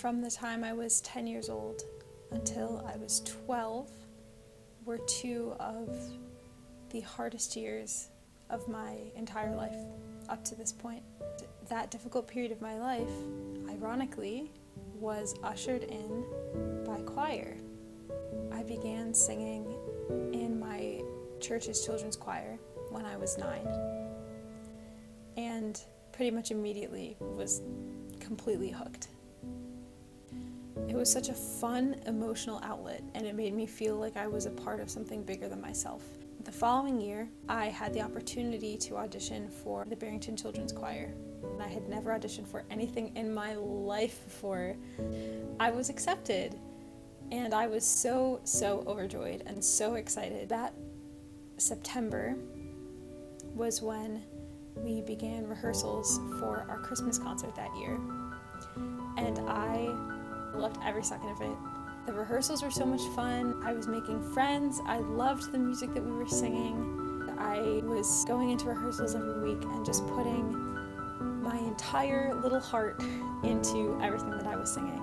From the time I was 10 years old until I was 12 were two of the hardest years of my entire life up to this point. That difficult period of my life, ironically, was ushered in by choir. I began singing in my church's children's choir when I was 9, and pretty much immediately was completely hooked. It was such a fun, emotional outlet, and it made me feel like I was a part of something bigger than myself. The following year, I had the opportunity to audition for the Barrington Children's Choir. I had never auditioned for anything in my life before. I was accepted, and I was so overjoyed and so excited. That September was when we began rehearsals for our Christmas concert that year, and I loved every second of it. The rehearsals were so much fun. I was making friends. I loved the music that we were singing. I was going into rehearsals every week and just putting my entire little heart into everything that I was singing.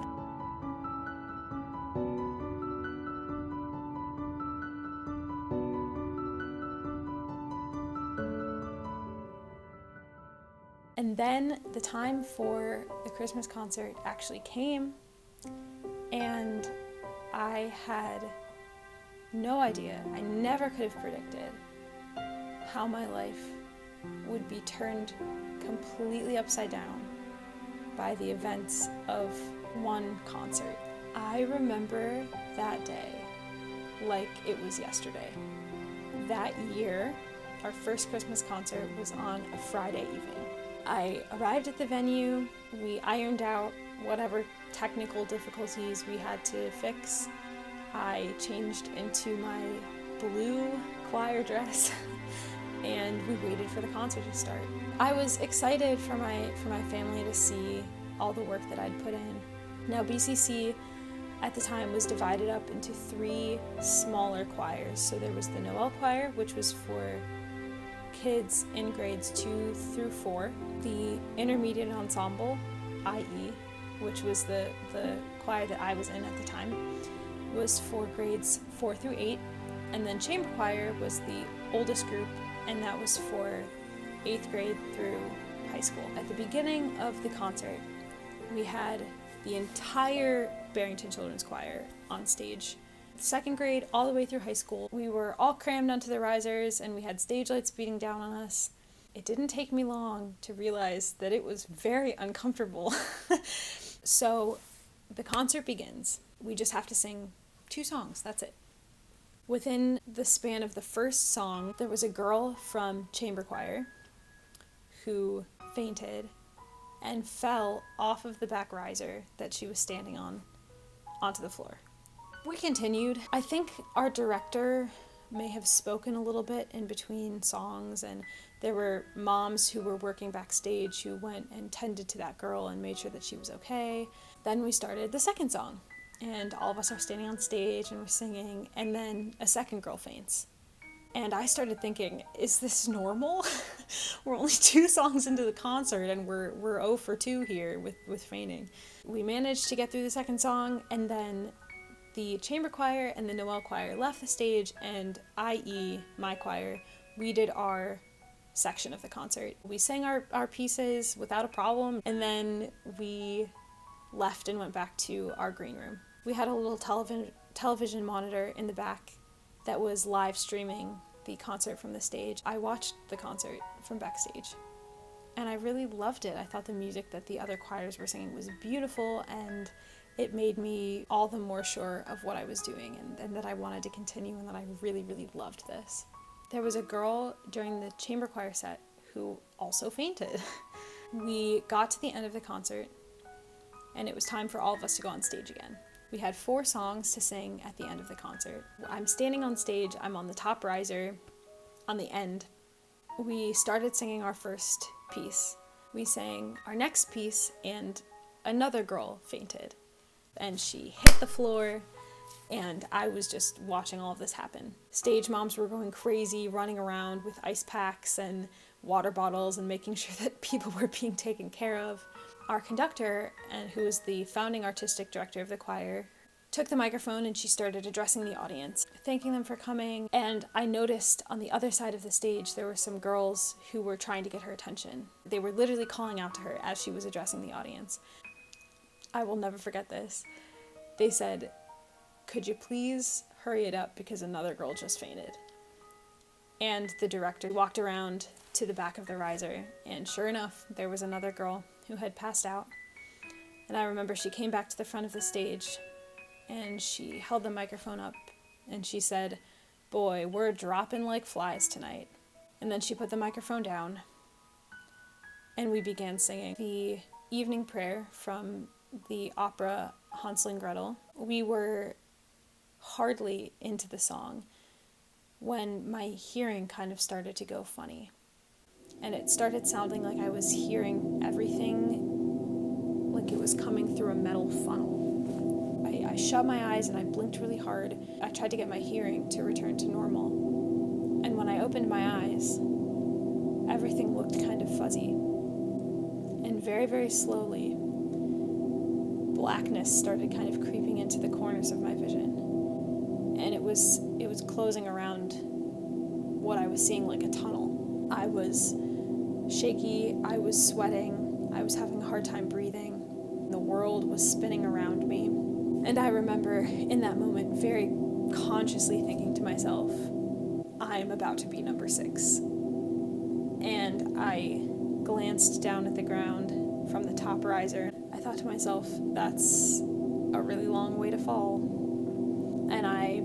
And then the time for the Christmas concert actually came, and I had no idea, I never could have predicted how my life would be turned completely upside down by the events of one concert. I remember that day like it was yesterday. That year, our first Christmas concert was on a Friday evening. I arrived at the venue, we ironed out whatever technical difficulties we had to fix. I changed into my blue choir dress and we waited for the concert to start. I was excited for my family to see all the work that I'd put in. Now BCC at the time was divided up into 3 smaller choirs. So there was the Noel choir, which was for kids in grades 2 through 4, the intermediate ensemble, IE, which was the choir that I was in at the time, was for grades 4 through 8, and then chamber choir was the oldest group, and that was for 8th grade through high school. At the beginning of the concert, we had the entire Barrington Children's Choir on stage. 2nd grade all the way through high school. We were all crammed onto the risers and we had stage lights beating down on us. It didn't take me long to realize that it was very uncomfortable. So the concert begins. We just have to sing 2 songs, that's it. Within the span of the first song, there was a girl from chamber choir who fainted and fell off of the back riser that she was standing on onto the floor. We continued. I think our director may have spoken a little bit in between songs, and there were moms who were working backstage who went and tended to that girl and made sure that she was okay. Then we started the second song, and all of us are standing on stage and we're singing, and then a second girl faints. And I started thinking, is this normal? We're only 2 songs into the concert and we're 0 for 2 here with fainting. We managed to get through the second song, and then the chamber choir and the Noel choir left the stage, and i.e. my choir, we did our section of the concert. We sang our pieces without a problem, and then we left and went back to our green room. We had a little television monitor in the back that was live streaming the concert from the stage. I watched the concert from backstage, and I really loved it. I thought the music that the other choirs were singing was beautiful, and it made me all the more sure of what I was doing and that I wanted to continue and that I really, really loved this. There was a girl during the chamber choir set who also fainted. We got to the end of the concert, and it was time for all of us to go on stage again. We had 4 songs to sing at the end of the concert. I'm standing on stage, I'm on the top riser, on the end. We started singing our first piece. We sang our next piece, and another girl fainted. And she hit the floor, and I was just watching all of this happen. Stage moms were going crazy, running around with ice packs and water bottles and making sure that people were being taken care of. our conductor, and who was the founding artistic director of the choir, took the microphone and she started addressing the audience, thanking them for coming. And I noticed on the other side of the stage there were some girls who were trying to get her attention. They were literally calling out to her as she was addressing the audience. I will never forget this. They said, "Could you please hurry it up because another girl just fainted?" And the director walked around to the back of the riser, and sure enough, there was another girl who had passed out. And I remember she came back to the front of the stage and she held the microphone up and she said, "Boy, we're dropping like flies tonight." And then she put the microphone down and we began singing the evening prayer from the opera Hansel and Gretel. We were hardly into the song when my hearing kind of started to go funny. And it started sounding like I was hearing everything like it was coming through a metal funnel. I shut my eyes and I blinked really hard. I tried to get my hearing to return to normal. And when I opened my eyes, everything looked kind of fuzzy. And very, very slowly, blackness started kind of creeping into the corners of my vision. And it was closing around what I was seeing like a tunnel. I was shaky, I was sweating, I was having a hard time breathing. The world was spinning around me. And I remember in that moment very consciously thinking to myself, I'm about to be number 6. And I glanced down at the ground from the top riser. I thought to myself, that's a really long way to fall. And I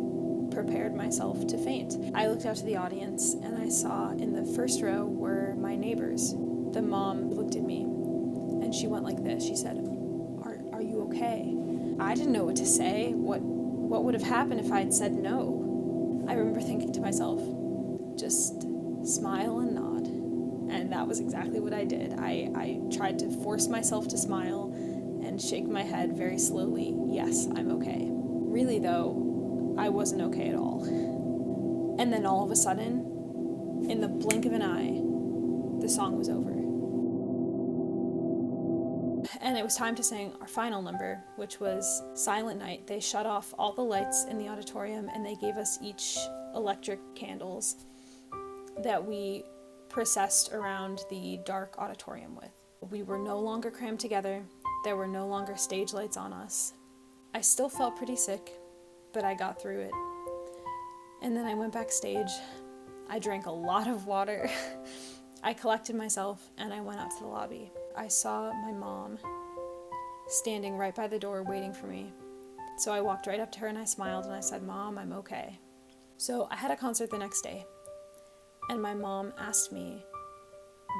prepared myself to faint. I looked out to the audience and I saw in the first row were my neighbors. The mom looked at me and she went like this. She said, Are you okay? I didn't know what to say. What would have happened if I had said no? I remember thinking to myself, just smile and nod. And that was exactly what I did. I tried to force myself to smile and shake my head very slowly. Yes, I'm okay. Really though, I wasn't okay at all. And then all of a sudden, in the blink of an eye, the song was over. And it was time to sing our final number, which was Silent Night. They shut off all the lights in the auditorium and they gave us each electric candles that we processed around the dark auditorium with. We were no longer crammed together. There were no longer stage lights on us. I still felt pretty sick, but I got through it. And then I went backstage. I drank a lot of water. I collected myself and I went out to the lobby. I saw my mom standing right by the door waiting for me. So I walked right up to her and I smiled and I said, "Mom, I'm okay." So I had a concert the next day and my mom asked me,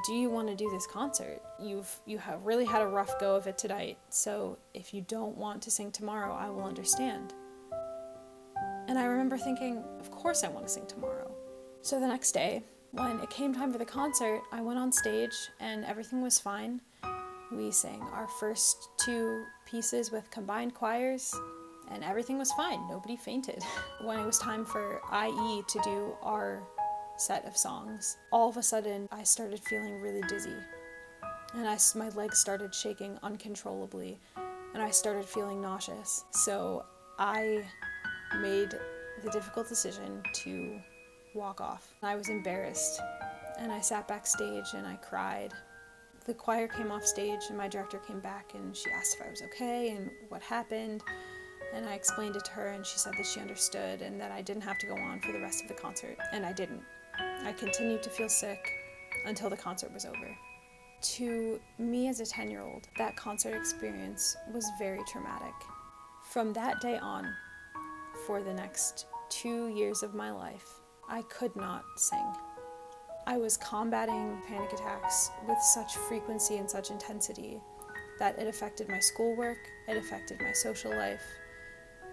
"Do you want to do this concert? You have really had a rough go of it tonight, so if you don't want to sing tomorrow, I will understand." And I remember thinking, of course I want to sing tomorrow. So the next day, when it came time for the concert, I went on stage and everything was fine. We sang our first 2 pieces with combined choirs and everything was fine. Nobody fainted. When it was time for IE to do our set of songs, all of a sudden I started feeling really dizzy and my legs started shaking uncontrollably and I started feeling nauseous. So I made the difficult decision to walk off. I was embarrassed and I sat backstage and I cried. The choir came off stage and my director came back and she asked if I was okay and what happened, and I explained it to her and she said that she understood and that I didn't have to go on for the rest of the concert, and I didn't. I continued to feel sick until the concert was over. To me as a 10-year-old, that concert experience was very traumatic. From that day on, for the next 2 years of my life, I could not sing. I was combating panic attacks with such frequency and such intensity that it affected my schoolwork, it affected my social life,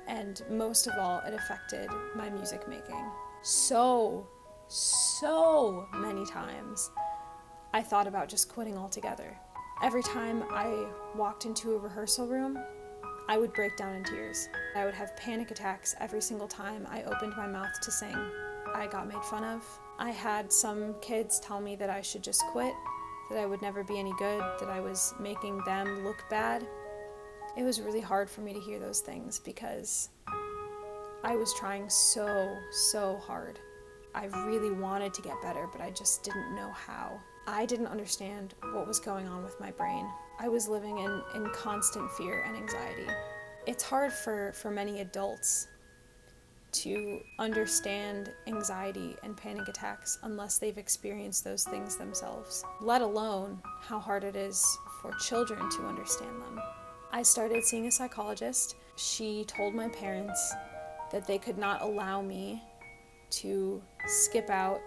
and most of all, it affected my music making. So many times I thought about just quitting altogether. Every time I walked into a rehearsal room, I would break down in tears. I would have panic attacks every single time I opened my mouth to sing. I got made fun of. I had some kids tell me that I should just quit, that I would never be any good, that I was making them look bad. It was really hard for me to hear those things because I was trying so hard. I really wanted to get better, but I just didn't know how. I didn't understand what was going on with my brain. I was living in constant fear and anxiety. It's hard for many adults to understand anxiety and panic attacks unless they've experienced those things themselves, let alone how hard it is for children to understand them. I started seeing a psychologist. She told my parents that they could not allow me to skip out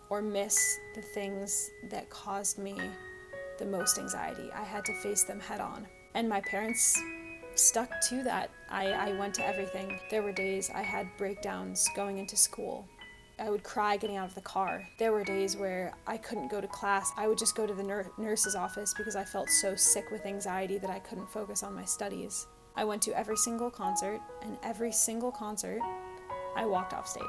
or miss the things that caused me the most anxiety. I had to face them head on. And my parents stuck to that. I went to everything. There were days I had breakdowns going into school. I would cry getting out of the car. There were days where I couldn't go to class. I would just go to the nurse's office because I felt so sick with anxiety that I couldn't focus on my studies. I went to every single concert, and every single concert, I walked off stage.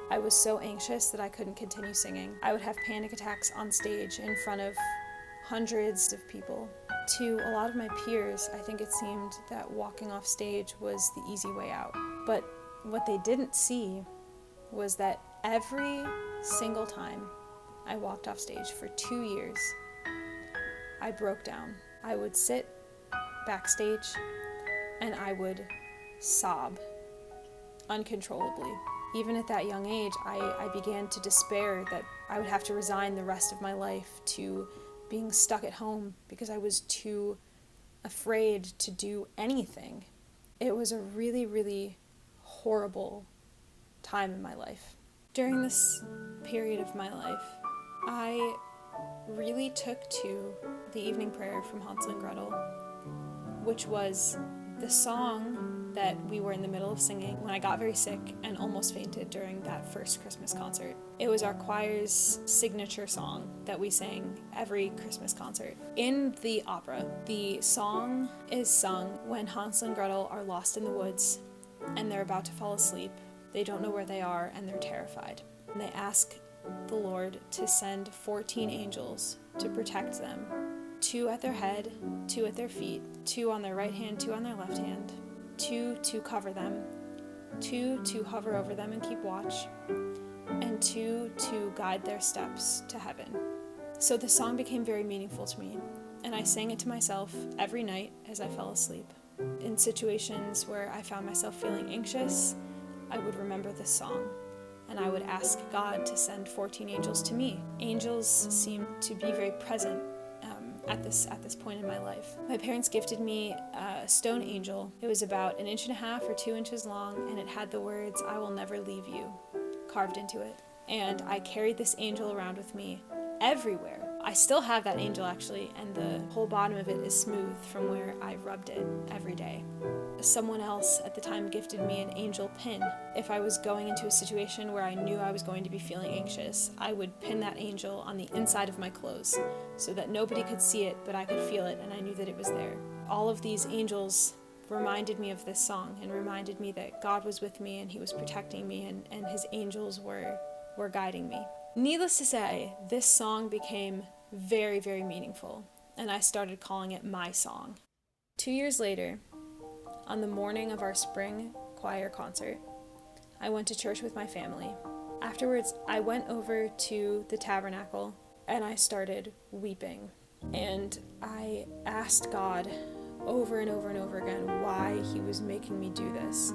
I was so anxious that I couldn't continue singing. I would have panic attacks on stage in front of hundreds of people. To a lot of my peers, I think it seemed that walking off stage was the easy way out. But what they didn't see was that every single time I walked off stage for 2 years, I broke down. I would sit backstage and I would sob uncontrollably. Even at that young age, I began to despair that I would have to resign the rest of my life to being stuck at home because I was too afraid to do anything. It was a really horrible time in my life. During this period of my life, I really took to the evening prayer from Hansel and Gretel, which was the song that we were in the middle of singing when I got very sick and almost fainted during that first Christmas concert. It was our choir's signature song that we sang every Christmas concert. In the opera, the song is sung when Hansel and Gretel are lost in the woods and they're about to fall asleep. They don't know where they are and they're terrified. And they ask the Lord to send 14 angels to protect them. 2 at their head, 2 at their feet, 2 on their right hand, 2 on their left hand, 2 to cover them, 2 to hover over them and keep watch, and 2 to guide their steps to heaven. So the song became very meaningful to me, and I sang it to myself every night as I fell asleep. In situations where I found myself feeling anxious, I would remember this song, and I would ask God to send 14 angels to me. Angels seem to be very present at this point in my life. My parents gifted me a stone angel. It was about 1.5 inches or 2 inches long, and it had the words, "I will never leave you," carved into it. And I carried this angel around with me everywhere. I still have that angel actually, and the whole bottom of it is smooth from where I rubbed it every day. Someone else at the time gifted me an angel pin. If I was going into a situation where I knew I was going to be feeling anxious, I would pin that angel on the inside of my clothes so that nobody could see it, but I could feel it and I knew that it was there. All of these angels reminded me of this song and reminded me that God was with me and He was protecting me and His angels were guiding me. Needless to say, this song became very meaningful, and I started calling it my song. 2 years later, on the morning of our spring choir concert, I went to church with my family. Afterwards, I went over to the tabernacle and I started weeping. And I asked God over and over again why He was making me do this.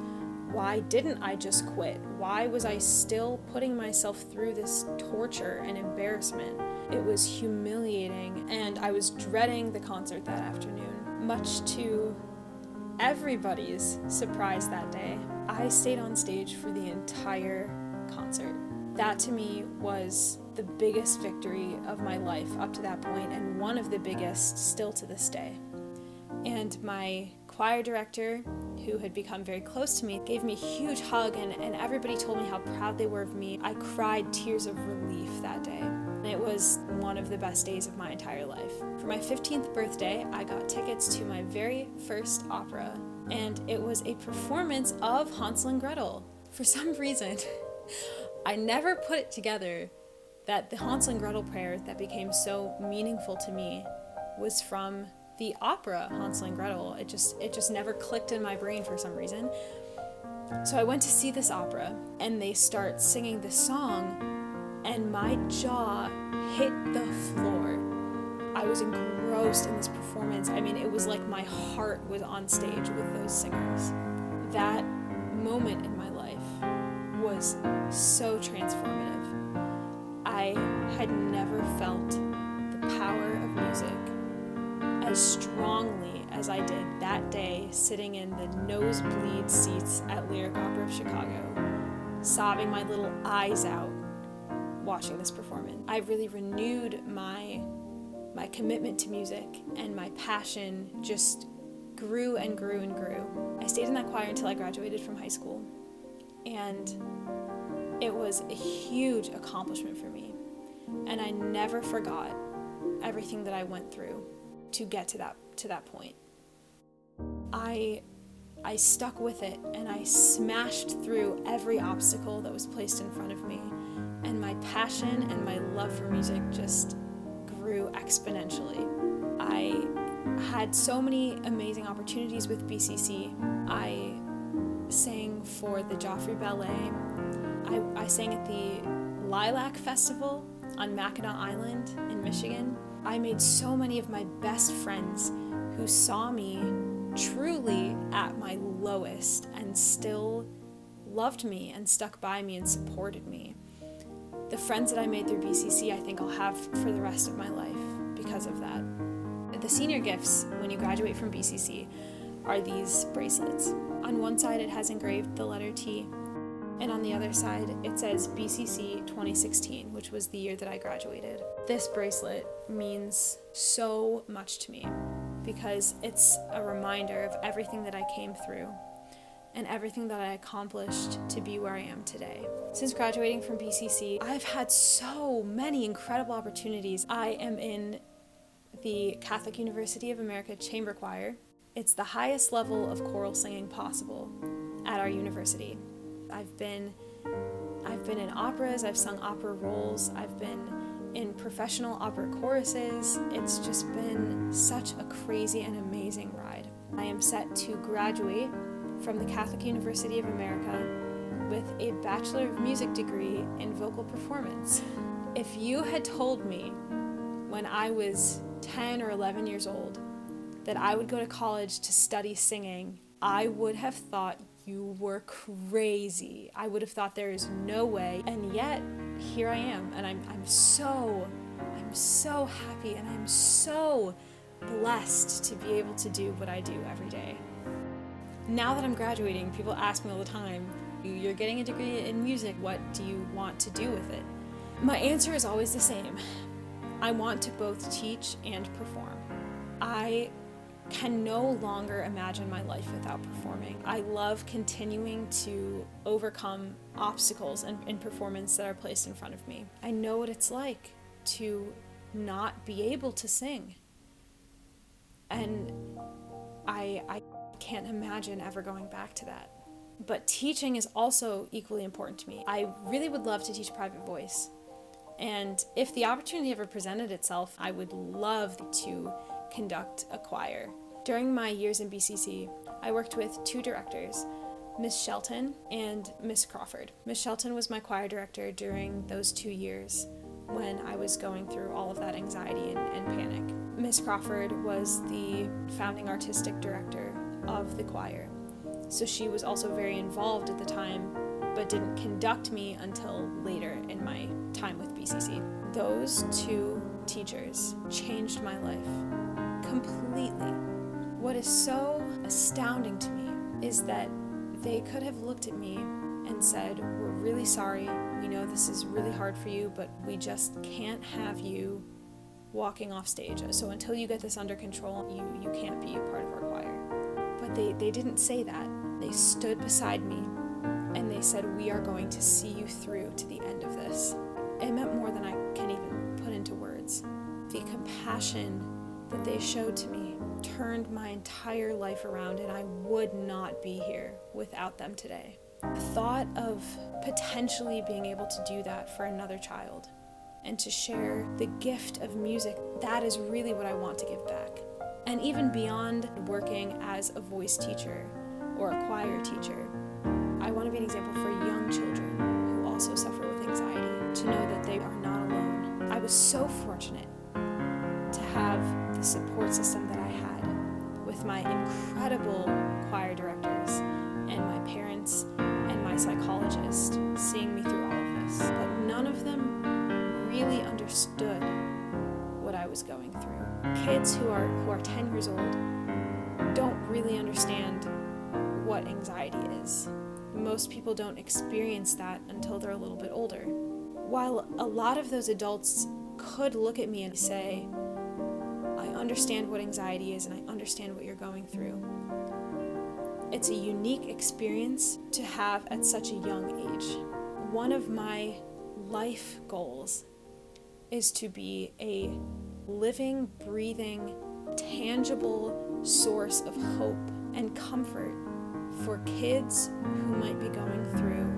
Why didn't I just quit? Why was I still putting myself through this torture and embarrassment? It was humiliating, and I was dreading the concert that afternoon. Much to everybody's surprise that day, I stayed on stage for the entire concert. That to me was the biggest victory of my life up to that point, and one of the biggest still to this day. And my choir director, who had become very close to me, gave me a huge hug, and everybody told me how proud they were of me. I cried tears of relief that day. And it was one of the best days of my entire life. For my 15th birthday, I got tickets to my very first opera, and it was a performance of Hansel and Gretel. For some reason, I never put it together that the Hansel and Gretel prayer that became so meaningful to me was from the opera Hansel and Gretel. It just never clicked in my brain for some reason. So I went to see this opera, and they start singing this song, and my jaw hit the floor. I was engrossed in this performance. I mean, it was like my heart was on stage with those singers. That moment in my life was so transformative. I had never felt the power of music as strongly as I did that day sitting in the nosebleed seats at Lyric Opera of Chicago, sobbing my little eyes out watching this performance. I really renewed my commitment to music, and my passion just grew and grew and grew. I stayed in that choir until I graduated from high school, and it was a huge accomplishment for me, and I never forgot everything that I went through to get to that point. I stuck with it, and I smashed through every obstacle that was placed in front of me, and my passion and my love for music just grew exponentially. I had so many amazing opportunities with BCC. I sang for the Joffrey Ballet. I sang at the Lilac Festival on Mackinac Island in Michigan. I made so many of my best friends who saw me truly at my lowest and still loved me and stuck by me and supported me. The friends that I made through BCC, I think I'll have for the rest of my life because of that. The senior gifts when you graduate from BCC are these bracelets. On one side it has engraved the letter T, and on the other side it says BCC 2016, which was the year that I graduated. This bracelet means so much to me because it's a reminder of everything that I came through and everything that I accomplished to be where I am today. Since graduating from BCC, I've had so many incredible opportunities. I am in the Catholic University of America Chamber Choir. It's the highest level of choral singing possible at our university. I've been in operas, I've sung opera roles, I've been in professional opera choruses. It's just been such a crazy and amazing ride. I am set to graduate from the Catholic University of America with a Bachelor of Music degree in vocal performance. If you had told me when I was 10 or 11 years old that I would go to college to study singing, I would have thought you were crazy. I would have thought there is no way, and yet here I am, and I'm so happy, and I'm so blessed to be able to do what I do every day. Now that I'm graduating, people ask me all the time, you're getting a degree in music, what do you want to do with it? My answer is always the same. I want to both teach and perform. I can no longer imagine my life without performing. I love continuing to overcome obstacles in performance that are placed in front of me. I know what it's like to not be able to sing. And I can't imagine ever going back to that. But teaching is also equally important to me. I really would love to teach private voice. And if the opportunity ever presented itself, I would love to conduct a choir. During my years in BCC, I worked with two directors, Miss Shelton and Miss Crawford. Miss Shelton was my choir director during those 2 years when I was going through all of that anxiety and panic. Miss Crawford was the founding artistic director of the choir, so she was also very involved at the time, but didn't conduct me until later in my time with BCC. Those two teachers changed my life completely. What is so astounding to me is that they could have looked at me and said, we're really sorry, we know this is really hard for you, but we just can't have you walking off stage. So until you get this under control, you can't be a part of our choir. But they didn't say that. They stood beside me and they said, we are going to see you through to the end of this. It meant more than I can even put into words. The compassion that they showed to me turned my entire life around, and I would not be here without them today. The thought of potentially being able to do that for another child and to share the gift of music. That is really what I want to give back. And even beyond working as a voice teacher or a choir teacher, I want to be an example for young children who also suffer with anxiety, to know that they are not alone. I was so fortunate to have the support system that I had with my incredible choir directors and my parents and my psychologist seeing me through all of this. But none of them really understood what I was going through. Kids who are 10 years old don't really understand what anxiety is. Most people don't experience that until they're a little bit older. While a lot of those adults could look at me and say, I understand what anxiety is and I understand what you're going through, it's a unique experience to have at such a young age. One of my life goals is to be a living, breathing, tangible source of hope and comfort for kids who might be going through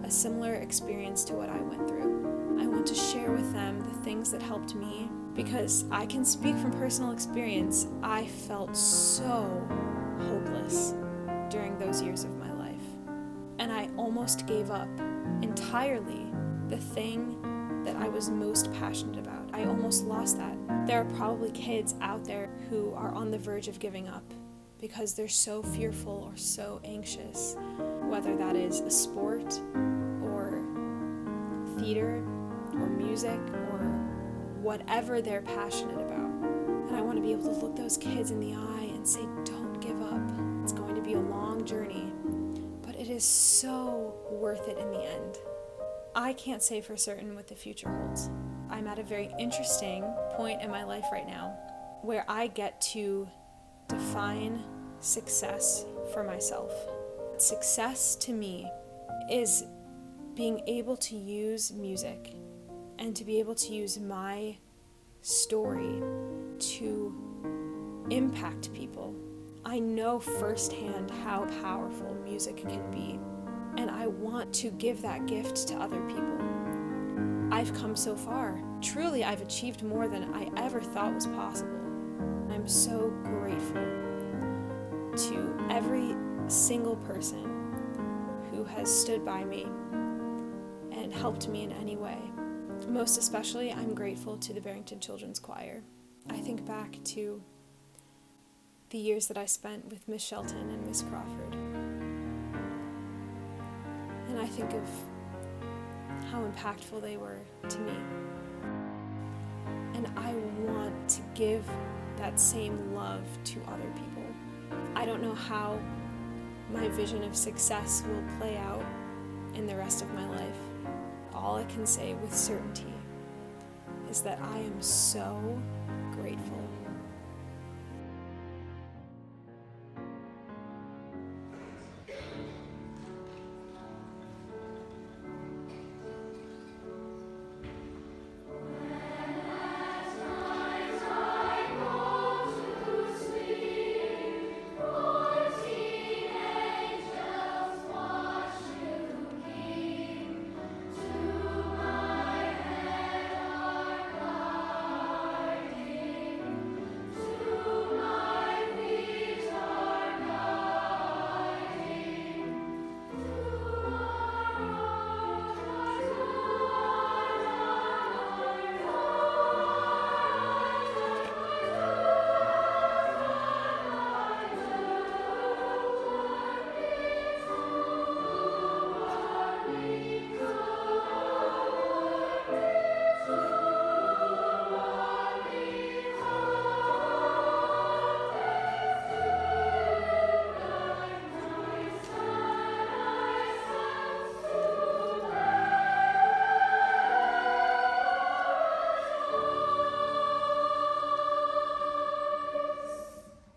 a similar experience to what I went through. I want to share with them the things that helped me, because I can speak from personal experience. I felt so hopeless during those years of my life, and I almost gave up entirely the thing that I was most passionate about. I almost lost that. There are probably kids out there who are on the verge of giving up because they're so fearful or so anxious, whether that is a sport or theater or music or whatever they're passionate about. And I want to be able to look those kids in the eye and say, don't give up. It's going to be a long journey, but it is so worth it in the end. I can't say for certain what the future holds. I'm at a very interesting point in my life right now where I get to define success for myself. Success to me is being able to use music and to be able to use my story to impact people. I know firsthand how powerful music can be, and I want to give that gift to other people. I've come so far. Truly, I've achieved more than I ever thought was possible. I'm so grateful to every single person who has stood by me and helped me in any way. Most especially, I'm grateful to the Barrington Children's Choir. I think back to the years that I spent with Miss Shelton and Miss Crawford, and I think of how impactful they were to me. And I want to give that same love to other people. I don't know how my vision of success will play out in the rest of my life. All I can say with certainty is that I am so grateful